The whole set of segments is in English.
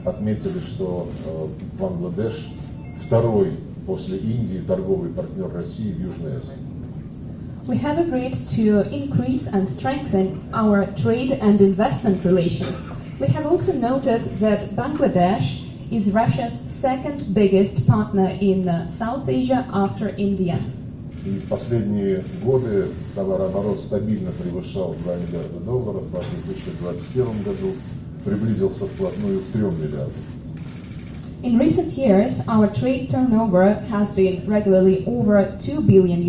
Отметили, что Бангладеш второй после Индии торговый партнер России в Южной Азии. We have agreed to increase and strengthen our trade and investment relations. We have also noted that Bangladesh is Russia's second biggest partner in South Asia after India. И в последние годы товарооборот стабильно превышал $2 миллиарда, а в 2021 году приблизился вплотную к 3 миллиардам. In recent years, our trade turnover has been regularly over $2 billion,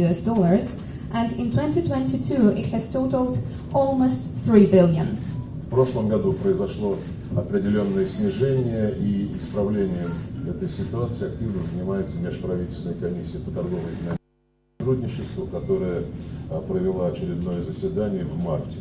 and in 2022 it has totaled almost $3 billion. В прошлом году произошло определенное снижение, и исправлением этой ситуации активно занимается Межправительственная комиссия по торговой и сотрудничеству, которая провела очередное заседание в марте.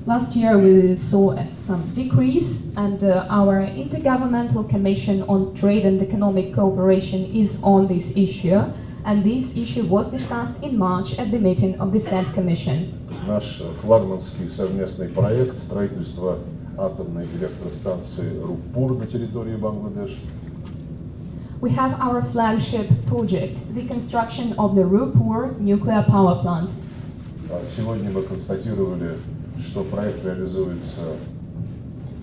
Last year we saw some decrease, and our Intergovernmental Commission on Trade and Economic Cooperation is on this issue, and this issue was discussed in March at the meeting of the said Commission. Наш флагманский совместный проект строительства атомной электростанции Рупур на территории Бангладеш. We have our flagship project, the construction of the Rupur nuclear power plant. Сегодня мы констатировали, что проект реализуется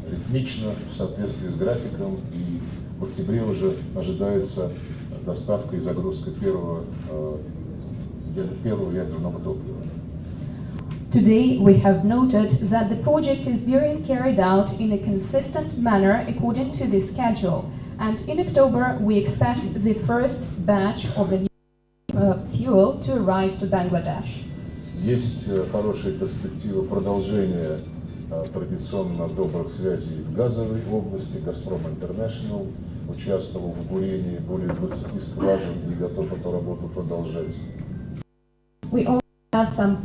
ритмично, в соответствии с графиком, и в октябре уже ожидается доставка и загрузка первого ядерного топлива. Today we have noted that the project is being carried out in a consistent manner according to the schedule, and in October we expect the first batch of the new fuel to arrive to Bangladesh. Есть хорошие перспективы продолжения традиционно добрых связей в газовой области. «Газпром Интернешнл» участвовал в бурении более 20 скважин и готов эту работу продолжать. We also have some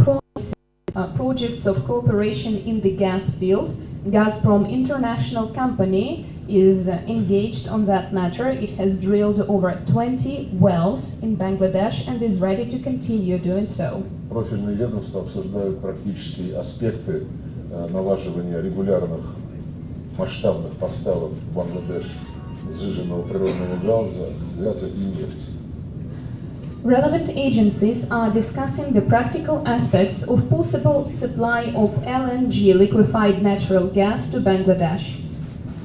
projects of cooperation in the gas field. Gazprom International Company is engaged on that matter. It has drilled over 20 wells in Bangladesh and is ready to continue doing so. Профильные ведомства обсуждают практические аспекты налаживания регулярных масштабных поставок в Бангладеш сжиженного природного газа и нефти. Relevant agencies are discussing the practical aspects of possible supply of LNG, liquefied natural gas, to Bangladesh.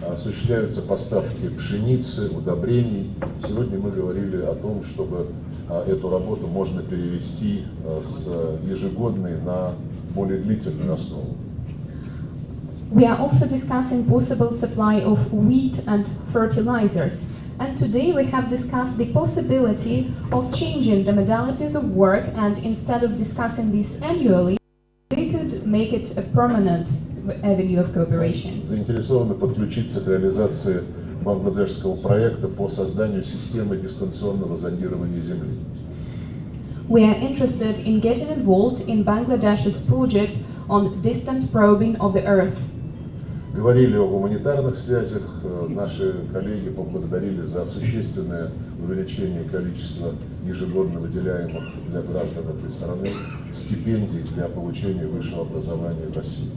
Осуществляются поставки пшеницы, удобрений. Сегодня мы говорили о том, чтобы эту работу можно перевести с ежегодной на более длительную основу. We are also discussing possible supply of wheat and fertilizers. And today we have discussed the possibility of changing the modalities of work, and instead of discussing this annually, we could make it a permanent avenue of cooperation. Заинтересованы подключиться к реализации бангладешского проекта по созданию системы дистанционного зондирования Земли. We are interested in getting involved in Bangladesh's project on distant probing of the Earth. Говорили о гуманитарных связях. Наши коллеги поблагодарили за существенное увеличение количества ежегодно выделяемых для граждан этой страны стипендий для получения высшего образования в России.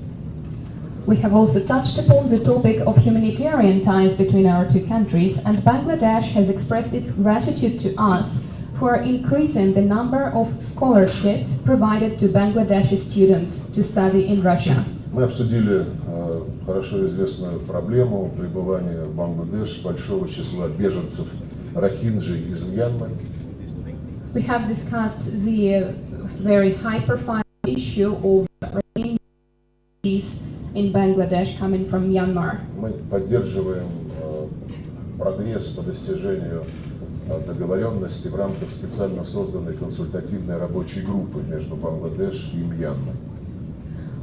We have also touched upon the topic of humanitarian ties between our two countries, and Bangladesh has expressed its gratitude to us for increasing the number of scholarships provided to Bangladeshi students to study in Russia. Мы обсудили хорошо известную проблему пребывания в Бангладеш большого числа беженцев рохинджи из Мьянмы. We have discussed the very high-profile issue of refugees in Bangladesh coming from Myanmar. Мы поддерживаем прогресс по достижению договоренности в рамках специально созданной консультативной рабочей группы между Бангладеш и Мьянмой.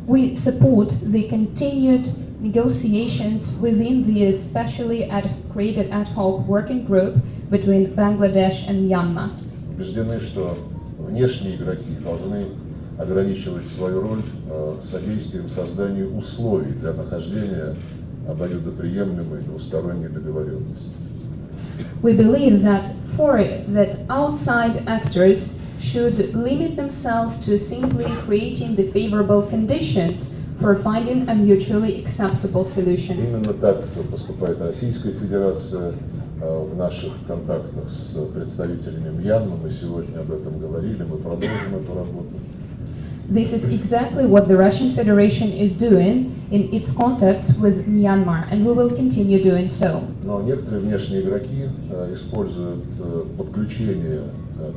We support the continued negotiations within the specially created ad hoc working group between Bangladesh and Myanmar. Убеждены, что внешние игроки должны ограничивать свою роль содействием созданию условий для нахождения обоюдоприемлемой двусторонней договоренности. We believe that outside actors should limit themselves to simply creating the favorable conditions for finding a mutually acceptable solution. Именно так поступает Российская Федерация в наших контактах с представителями Мьянмы. Мы сегодня об этом говорили, мы продолжим эту работу. This is exactly what the Russian Federation is doing in its contacts with Myanmar, and we will continue doing so. Но некоторые внешние игроки используют подключение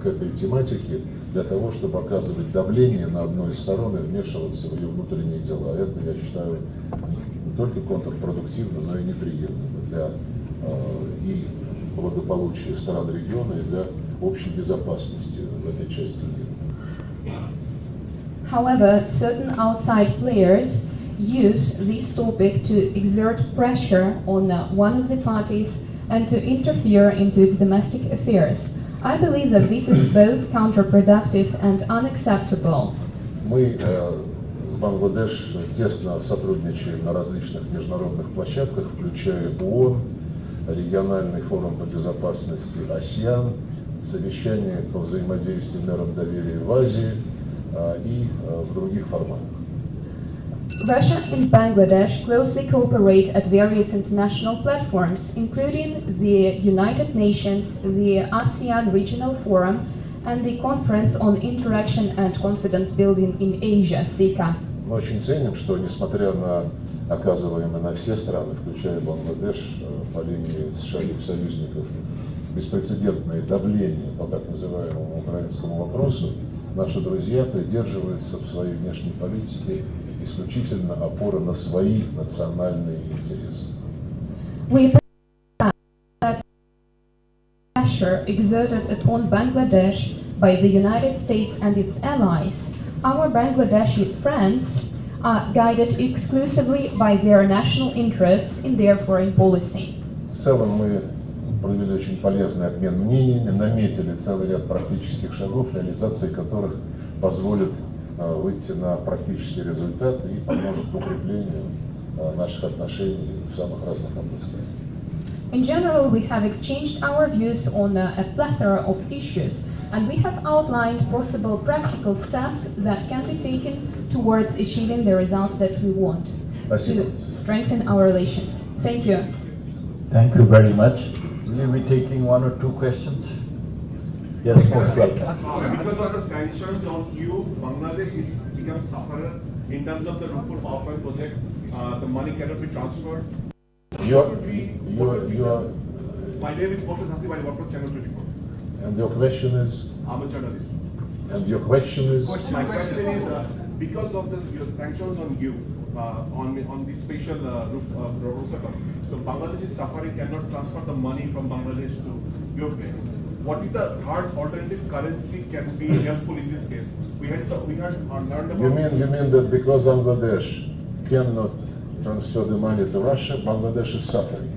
к этой тематике для того, чтобы оказывать давление на одну из сторон и вмешиваться в ее внутренние дела. Это, я считаю, не только контрпродуктивно, но и неприемлемо для и благополучия стран региона, и для общей безопасности в этой части мира. However, certain outside players use this topic to exert pressure on one of the parties and to interfere into its domestic affairs. I believe that this is both counterproductive and unacceptable. Мы с Бангладеш тесно сотрудничаем на различных международных площадках, включая ООН, региональный форум по безопасности АСЕАН, совещание по взаимодействию миром доверия в Азии и в других форматах. Russia and Bangladesh closely cooperate at various international platforms, including the United Nations, the ASEAN Regional Forum, and the Conference on Interaction and Confidence Building in Asia, (SICA). Мы очень ценим, что, несмотря на оказываемое на все страны, включая Бангладеш, по линии США и союзников, беспрецедентное давление по так называемому украинскому вопросу, наши друзья придерживаются в своей внешней политике исключительно опоры на свои национальные интересы. We that pressure exerted upon Bangladesh by the United States and its allies, our Bangladeshi friends are guided exclusively by their national interests in their foreign policy. В целом мы провели очень полезный обмен мнениями, наметили целый ряд практических шагов, реализации которых позволит выйти на практический результат и поможет укреплению наших отношений в самых разных областях. In general, we have exchanged our views on a plethora of issues, and we have outlined possible practical steps that can be taken towards achieving the results that we want to strengthen our relations. Thank you. Thank you very much. Will you be taking one or two questions? Yes, most welcome. Because of the sanctions on you, Bangladesh is become sufferer in terms of the Rupur power plant project. The money cannot be transferred. You are, My name is Moshe Hasib. I work for Channel 24. and your question is, I'm a journalist. and your question is, My question is, because of the sanctions on you, on the special roof, so Bangladesh is suffering, cannot transfer the money from Bangladesh to your place. What is the hard alternative currency can be helpful in this case? We had learned about. you mean that because Bangladesh cannot transfer the money to Russia, Bangladesh is suffering?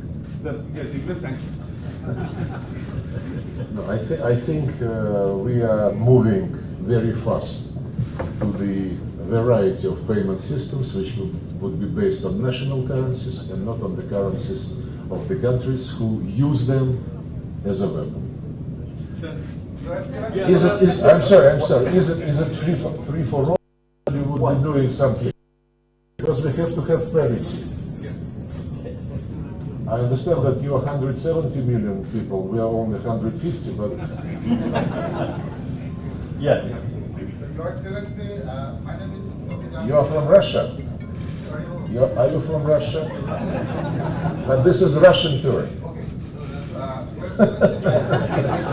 The sanctions. No, I think we are moving very fast to the variety of payment systems which would be based on national currencies and not on the currencies of the countries who use them as a weapon. I'm sorry. Is it free for all? You would be doing something because we have to have parity. I understand that you are 170 million people. We are only 150, but Yeah. Your Excellency, my name is. you are from Russia. Are you from Russia? But this is Russian tour.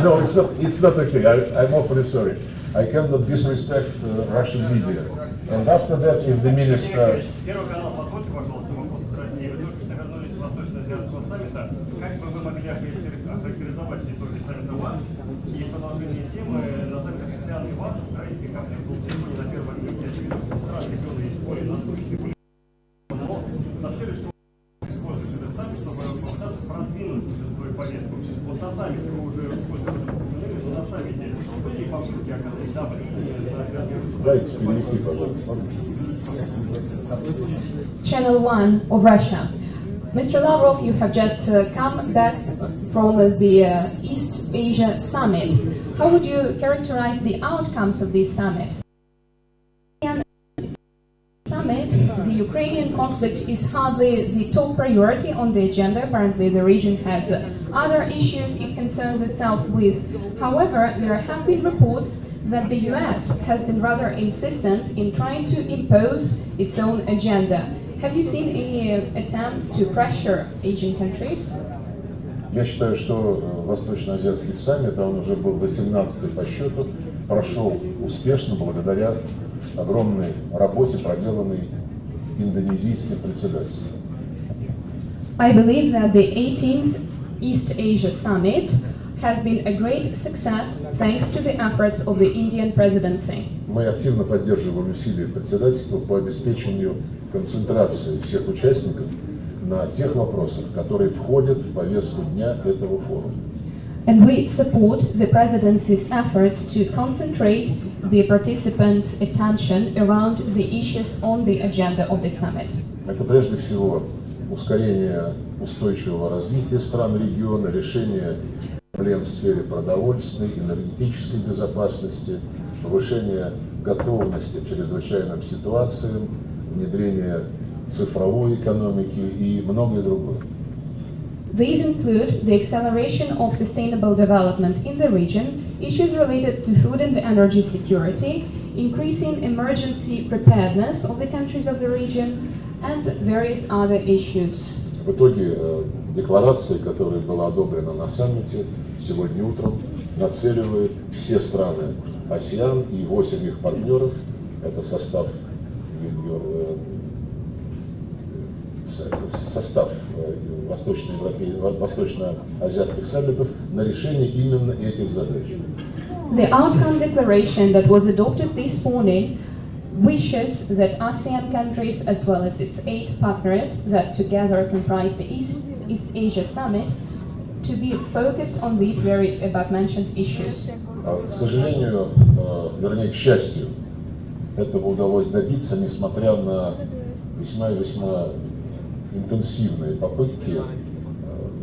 No, it's not okay. I'm awfully sorry. I cannot disrespect Russian media. And after that, if the minister... Первый канал, позвольте, пожалуйста, вопрос к стране. Вы только что вернулись с Восточно-Азиатского саммита. Как бы вы могли охарактеризовать итоги саммита ВАС и продолжение темы на саммитах АСЕАН и ВАС, украинский конфликт был далеко не на первом месте, очевидно, страны региона есть более насущные, более... Но насколько что используете этот саммит, чтобы попытаться продвинуть свою повестку? Вот на саммите вы уже использовали, но на саммите были попытки оказать давление на Дайте перевести, пожалуйста. Channel 1 of Russia. Mr. Lavrov, you have just come back from the East Asia Summit. How would you characterize the outcomes of this summit? The Ukrainian conflict is hardly the top priority on the agenda. Apparently, the region has other issues it concerns itself with. However, there have been reports that the US has been rather insistent in trying to impose its own agenda. Have you seen any attempts to pressure Asian countries? Я считаю, что Восточно-Азиатский саммит, он уже был 18-й по счету, прошел успешно благодаря огромной работе, проделанной индонезийским председательством. I believe that the 18th East Asia Summit has been a great success thanks to the efforts of the Indian presidency. Мы активно поддерживаем усилия председательства по обеспечению концентрации всех участников на тех вопросах, которые входят в повестку дня этого форума. And we support the presidency's efforts to concentrate the participants' attention around the issues on the agenda of the summit. Это прежде всего ускорение устойчивого развития стран региона, решение проблем в сфере продовольственной, энергетической безопасности, повышение готовности к чрезвычайным ситуациям, внедрение цифровой экономики и многое другое. These include the acceleration of sustainable development in the region, issues related to food and energy security, increasing emergency preparedness of the countries of the region, and various other issues. В итоге декларация, которая была одобрена на саммите сегодня утром, нацеливает все страны АСЕАН и 8 их партнеров, это состав восточно-азиатских саммитов, на решение именно этих задач. The outcome declaration that was adopted this morning wishes that ASEAN countries, as well as its 8 partners that together comprise the East Asia Summit, to be focused on these very above-mentioned issues. К сожалению, вернее, к счастью, этого удалось добиться, несмотря на весьма интенсивные попытки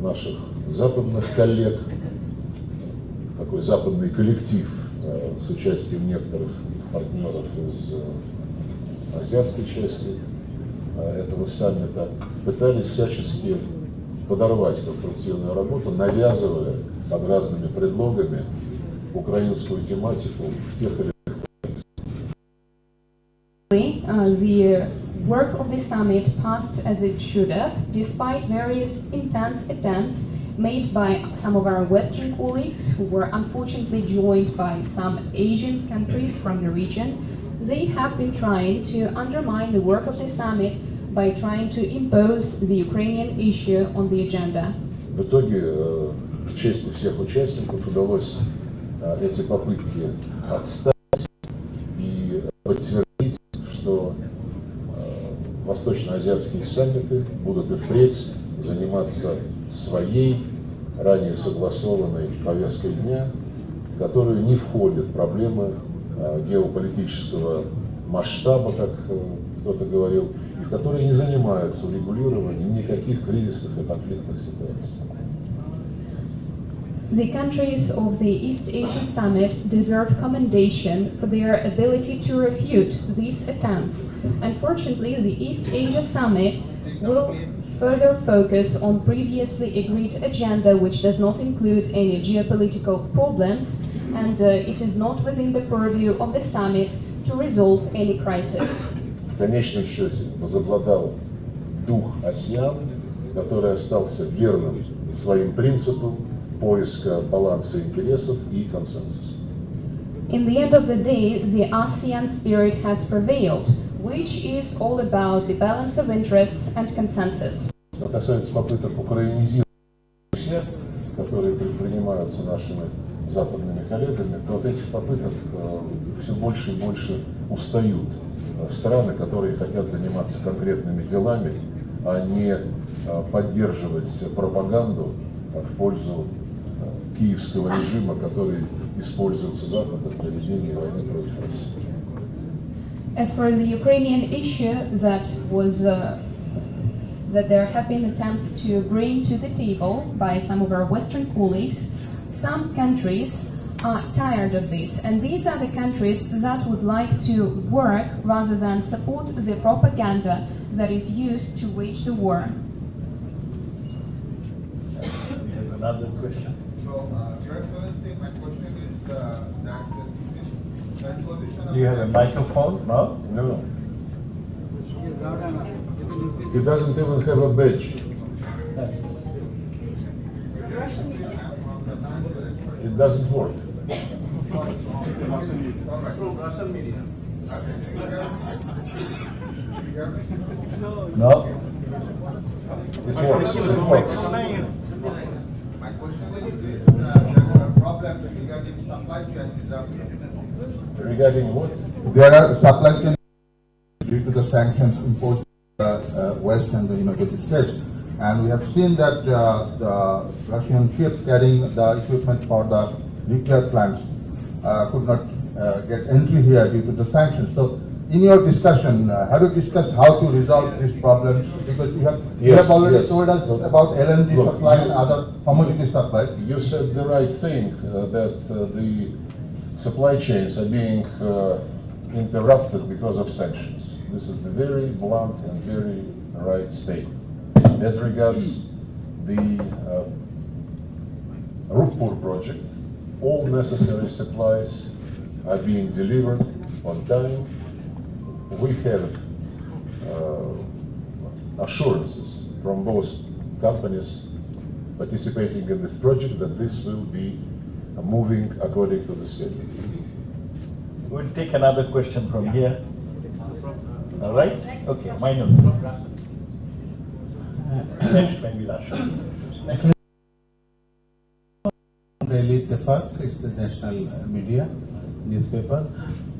наших западных коллег, такой западный коллектив с участием некоторых партнеров из азиатской части этого саммита, пытались всячески подорвать конструктивную работу, навязывая под разными предлогами украинскую тематику в тех или The work of the summit passed as it should have, despite various intense attempts made by some of our Western colleagues who were unfortunately joined by some Asian countries from the region. They have been trying to undermine the work of the summit by trying to impose the Ukrainian issue on the agenda. В итоге, к чести всех участников, удалось эти попытки отставить и подтвердить, что восточно-азиатские саммиты будут и впредь заниматься своей, ранее согласованной повесткой дня, в которую не входят проблемы геополитического масштаба, как кто-то говорил, и в которые не занимаются урегулированием никаких кризисных и конфликтных ситуаций. The countries of the East Asian Summit deserve commendation for their ability to refute these attempts. Unfortunately, the East Asia Summit will further focus on previously agreed agenda, which does not include any geopolitical problems, and it is not within the purview of the summit to resolve any crisis. В конечном счете возобладал дух АСЕАН, который остался верным своим принципам поиска баланса интересов и консенсуса. In the end of the day, the ASEAN spirit has prevailed, which is all about the balance of interests and consensus. Что касается попыток украинизировать, которые предпринимаются нашими западными коллегами, то от этих попыток все больше и больше устают страны, которые хотят заниматься конкретными делами, а не поддерживать пропаганду в пользу киевского режима, который используется Западом для ведения войны против России. As for the Ukrainian issue, that there have been attempts to bring to the table by some of our Western colleagues, some countries are tired of this, and these are the countries that would like to work rather than support the propaganda that is used to wage the war. We have another question. So, Your Excellency, my question is that this transposition of... Do you have a microphone now? No. He doesn't even have a badge. It doesn't work. No? It works. It works. My question is, there's a problem regarding supply chain disruption. Regarding what? There are supply chain due to the sanctions imposed by the West and the United States. And we have seen that the Russian ships carrying the equipment for the nuclear plants could not get entry here due to the sanctions. So, in your discussion, have you discussed how to resolve these problems? Because you have already told us about LNG Look, supply and other commodity supply. You said the right thing, that the supply chains are being interrupted because of sanctions. This is the very blunt and very right statement. As regards the Rupur project, all necessary supplies are being delivered on time. We have assurances from both companies participating in this project that this will be moving according to the schedule. We'll take another question from here. All right? Okay, minor. Next, maybe Russia. Really, the fact it's the national media newspaper.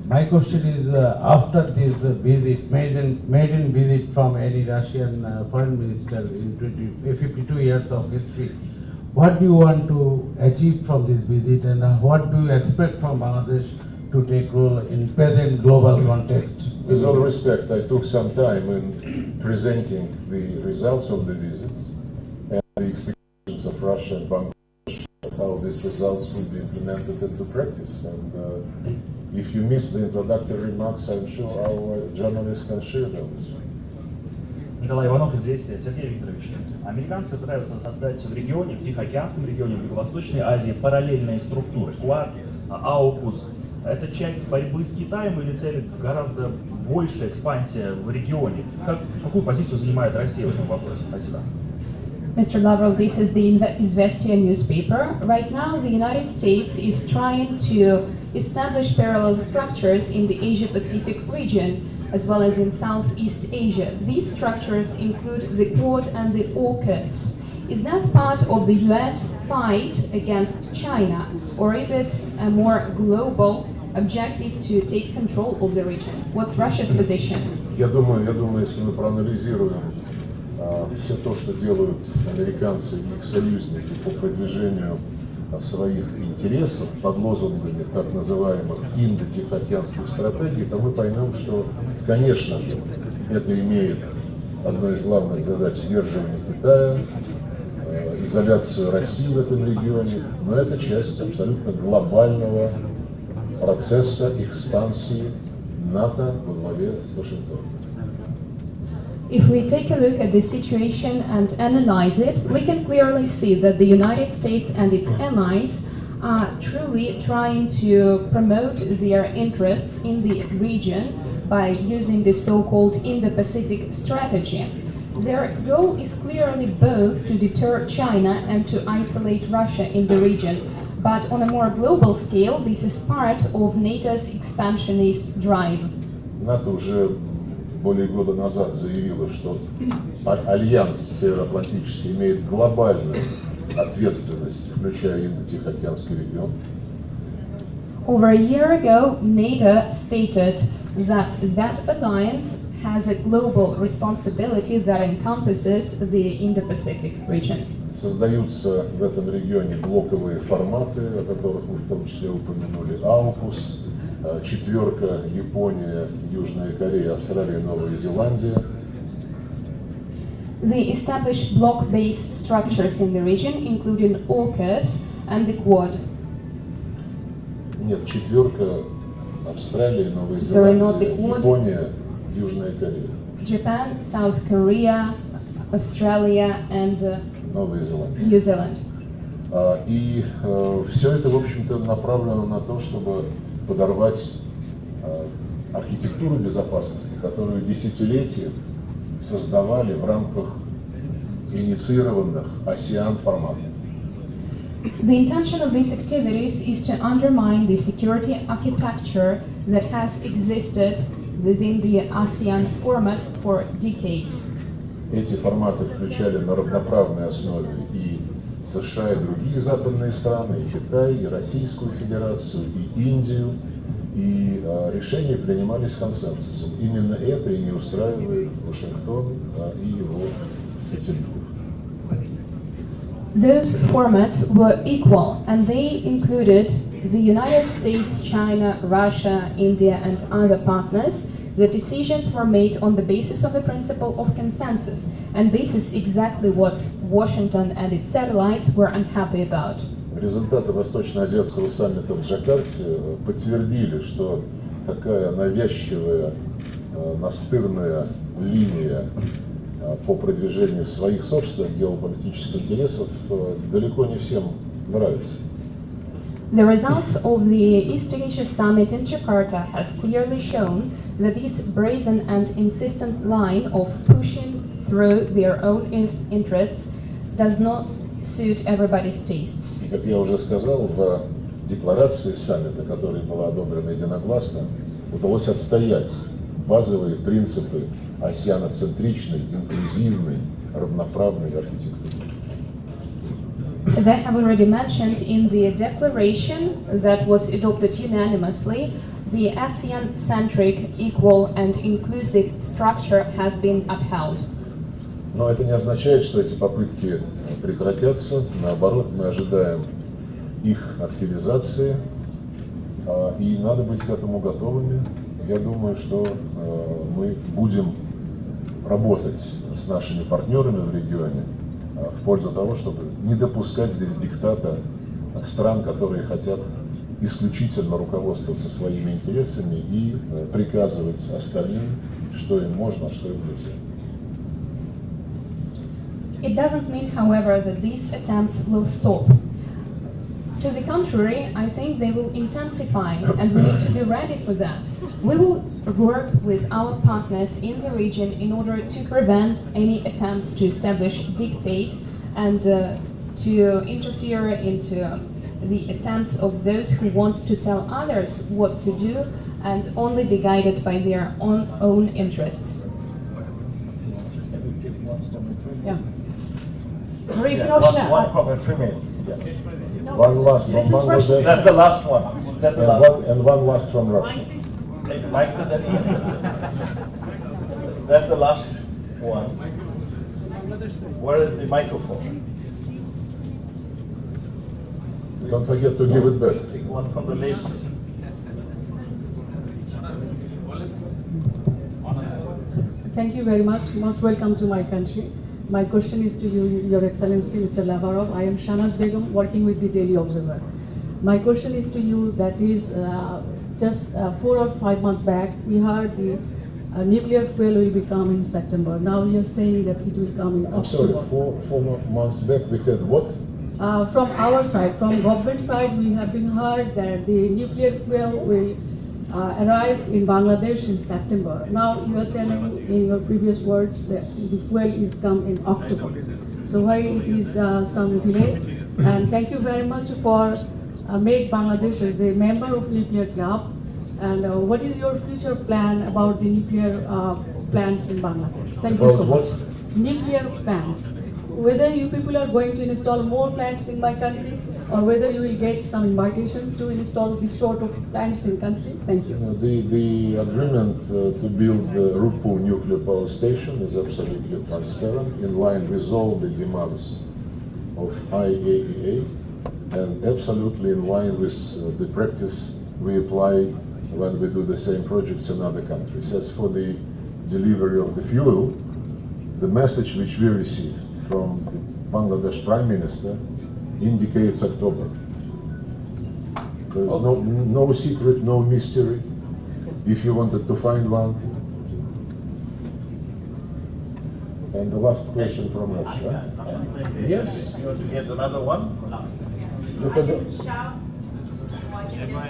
My question is, after this visit, maiden visit from any Russian foreign minister in 52 years of history, what do you want to achieve from this visit, and what do you expect from Bangladesh to take role in present global context? With all respect, I took some time in presenting the results of the visits and the expectations of Russia and Bangladesh, how these results will be implemented into practice. And if you missed the introductory remarks, I'm sure our journalists can share those. Николай Иванов, «Известия». Сергей Викторович, американцы пытаются создать в регионе, в Тихоокеанском регионе, в Юго-Восточной Азии параллельные структуры. КВАД, АУКУС. Это часть борьбы с Китаем или цель гораздо большая экспансия в регионе? Какую позицию занимает Россия в этом вопросе? Спасибо. Mr. Lavrov, this is the Izvestia newspaper. Right now, the United States is trying to establish parallel structures in the Asia-Pacific region, as well as in Southeast Asia. These structures include the Quad and the AUKUS. Is that part of the US fight against China, or is it a more global objective to take control of the region? What's Russia's position? Я думаю, если мы проанализируем все то, что делают американцы и их союзники по продвижению своих интересов под лозунгами так называемых индо-тихоокеанских стратегий, то мы поймем, что, конечно же, это имеет одной из главных задач сдерживание Китая, изоляцию России в этом регионе, но это часть абсолютно глобального процесса экспансии НАТО во главе с Вашингтоном. If we take a look at the situation and analyze it, we can clearly see that the United States and its allies are truly trying to promote their interests in the region by using the so-called Indo-Pacific strategy. Their goal is clearly both to deter China and to isolate Russia in the region. But on a more global scale, this is part of NATO's expansionist drive. НАТО уже более года назад заявила, что Альянс Североатлантический имеет глобальную ответственность, включая Индо-Тихоокеанский регион. Over a year ago, NATO stated that alliance has a global responsibility that encompasses the Indo-Pacific region. Создаются в этом регионе блоковые форматы, о которых мы в том числе упомянули, AUKUS, четверка, Япония, Южная Корея, Австралия, Новая Зеландия. They established block-based structures in the region, including AUKUS and the Quad. Нет, четверка, Австралия, Новая Зеландия, Япония, Южная Корея. Japan, South Korea, Australia, and Новая Зеландия. New Zealand. И все это, в общем-то, направлено на то, чтобы подорвать архитектуру безопасности, которую десятилетия создавали в рамках инициированных ASEAN форматов. The intention of these activities is to undermine the security architecture that has existed within the ASEAN format for decades. Эти форматы включали на равноправной основе и США, и другие западные страны, и Китай, и Российскую Федерацию, и Индию, и решения принимались консенсусом. Именно это и не устраивает Вашингтон и его сателлитов. Those formats were equal, and they included the United States, China, Russia, India, and other partners. The decisions were made on the basis of the principle of consensus, and this is exactly what Washington and its satellites were unhappy about. Результаты Восточно-Азиатского саммита в Джакарте подтвердили, что такая навязчивая, настырная линия по продвижению своих собственных геополитических интересов далеко не всем нравится. The results of the East Asia Summit in Jakarta has clearly shown that this brazen and insistent line of pushing through their own interests does not suit everybody's tastes. И, как я уже сказал, в декларации саммита, которая была одобрена единогласно, удалось отстоять базовые принципы асианоцентричной, инклюзивной, равноправной архитектуры. As I have already mentioned, in the declaration that was adopted unanimously, the ASEAN-centric, equal and inclusive structure has been upheld. Но это не означает, что эти попытки прекратятся. Наоборот, мы ожидаем их активизации, и надо быть к этому готовыми. Я думаю, что мы будем работать с нашими партнерами в регионе в пользу того, чтобы не допускать здесь диктата стран, которые хотят исключительно руководствоваться своими интересами и приказывать остальным, что им можно, а что им нельзя. It doesn't mean, however, that these attempts will stop. To the contrary, I think they will intensify, and we need to be ready for that. We will work with our partners in the region in order to prevent any attempts to establish dictate and to interfere into the attempts of those who want to tell others what to do and only be guided by their own interests. Yeah. One from 3 minutes. Yeah. One last from This is Bangladesh, Russia. That's the last one. That's the last and one last from Russia. Mike to the That's the last one. Where is the microphone? Don't forget to give it back. Take one from the left. Thank you very much. Most welcome to my country. My question is to you, Your Excellency, Mr. Lavrov. I am Shahnaz Begum, working with the Daily Observer. My question is to you, that is, just 4 or 5 months back, we heard the nuclear fuel will be coming in September. Now you're saying that it will come in I'm sorry, October. 4 months back we had what? From our side, from government side, we have been heard that the nuclear fuel will arrive in Bangladesh in September. Now you are telling in your previous words that the fuel is come in October. So why it is some delay? And thank you very much for make Bangladesh as a member of nuclear club. And what is your future plan about the nuclear plants in Bangladesh? Thank you so much. Nuclear plants. Whether you people are going to install more plants in my country, or whether you will get some invitation to install this sort of plants in country. Thank you. The agreement to build the Rupu nuclear power station is absolutely transparent, in line with all the demands of IAEA, and absolutely in line with the practice we apply when we do the same projects in other countries. As for the delivery of the fuel, the message which we received from the Bangladesh Prime Minister indicates October. There is no secret, no mystery. If you wanted to find one, And the last question from Russia. Yes. You want to get another one? Look at the-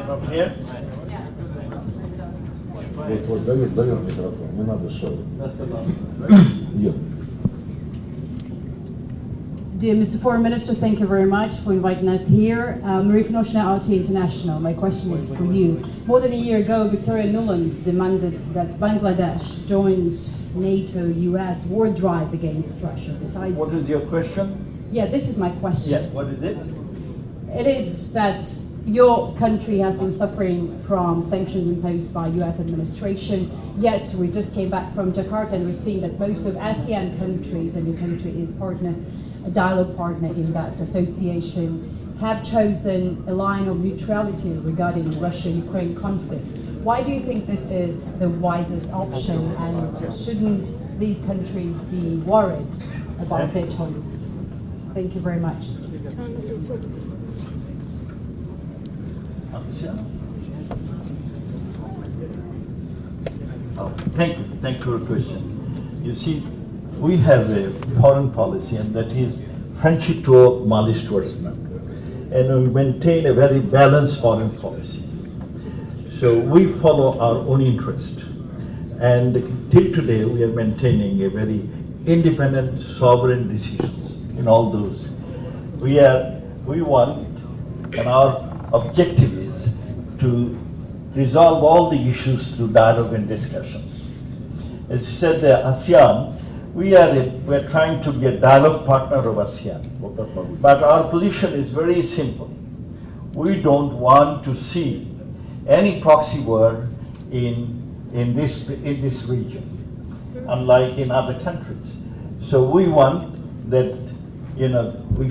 From here? Вот, дает микрофон, не надо шоу. That's the last. Yes. Dear Mr. Foreign Minister, thank you very much for inviting us here. Marie from RT International, my question is for you. More than a year ago, Victoria Nuland demanded that Bangladesh joins NATO, US war drive against Russia. Besides, What is your question? yeah, this is my question. Yes, what is it? It is that your country has been suffering from sanctions imposed by US administration, yet we just came back from Jakarta and we're seeing that most of ASEAN countries, and your country is a dialogue partner in that association, have chosen a line of neutrality regarding the Russia-Ukraine conflict. Why do you think this is the wisest option, and shouldn't these countries be worried about their choice? Thank you very much. Oh, thank you for your question. You see, we have a foreign policy, and that is friendship to malice towards none. And we maintain a very balanced foreign policy. So we follow our own interest. And till today, we are maintaining a very independent, sovereign decisions in all those. We want, and our objective is to resolve all the issues through dialogue and discussions. As you said, the ASEAN, we are trying to be a dialogue partner of ASEAN. But our position is very simple. We don't want to see any proxy war in this region, unlike in other countries. So we want that, we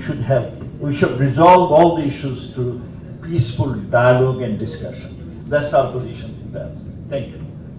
should resolve all the issues through peaceful dialogue and discussion. That's our position in that. Thank you.